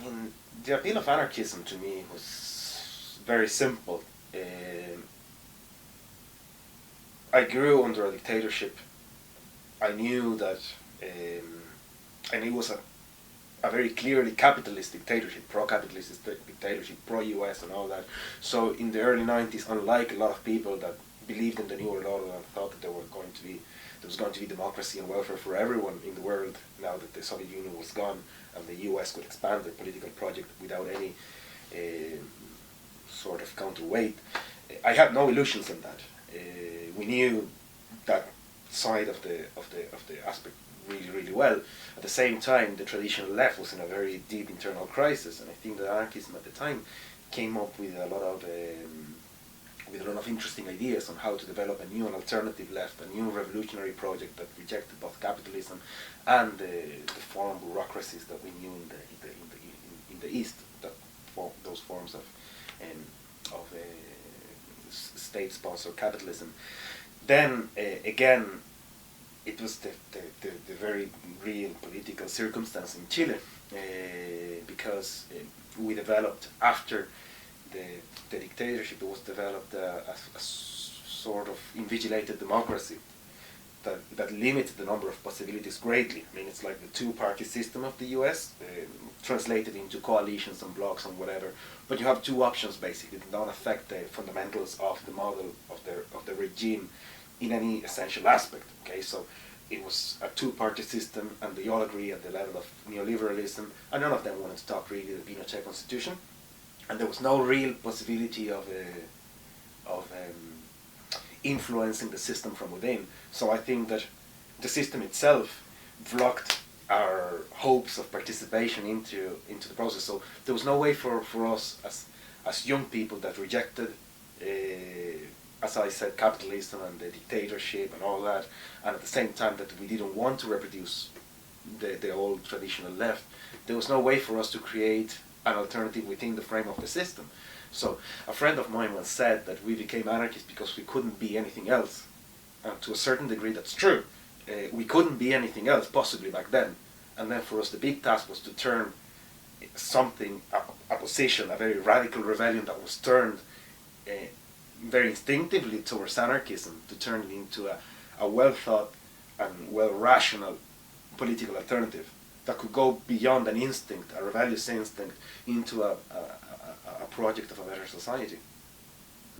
mean, the appeal of anarchism to me was very simple. Um, I grew under a dictatorship. I knew that, and it was a very clearly capitalist dictatorship, pro-capitalist dictatorship, pro-US and all that. So in the early 90s, unlike a lot of people that believed in the New World Order and thought that there was going to be democracy and welfare for everyone in the world now that the Soviet Union was gone and the US could expand their political project without any sort of counterweight, I had no illusions in that. We knew that side of the aspect really well. At the same time, the traditional left was in a very deep internal crisis, and I think that anarchism at the time came up with a lot of interesting ideas on how to develop a new and alternative left, a new revolutionary project that rejected both capitalism and the foreign bureaucracies that we knew in the East, that those forms of state-sponsored capitalism. Then again, it was the very real political circumstance in Chile, because we developed, after the dictatorship, it was developed a sort of invigilated democracy that limited the number of possibilities greatly. I mean, it's like the two-party system of the US, translated into coalitions and blocs and whatever, but you have two options basically that don't affect the fundamentals of the model of the regime in any essential aspect. Okay, so it was a two-party system, and they all agree at the level of neoliberalism, and none of them wanted to talk really the Pinochet constitution, and there was no real possibility of influencing the system from within. So I think that the system itself blocked our hopes of participation into the process. So there was no way for us as young people that rejected, as I said, capitalism and the dictatorship and all that, and at the same time that we didn't want to reproduce the old traditional left, there was no way for us to create an alternative within the frame of the system. So a friend of mine once said that we became anarchists because we couldn't be anything else. And to a certain degree that's true. We couldn't be anything else possibly back then. And then for us the big task was to turn something, a position, a very radical rebellion that was turned very instinctively towards anarchism, to turn it into a well-thought and well-rational political alternative that could go beyond an instinct, a rebellious instinct, into a project of a better society.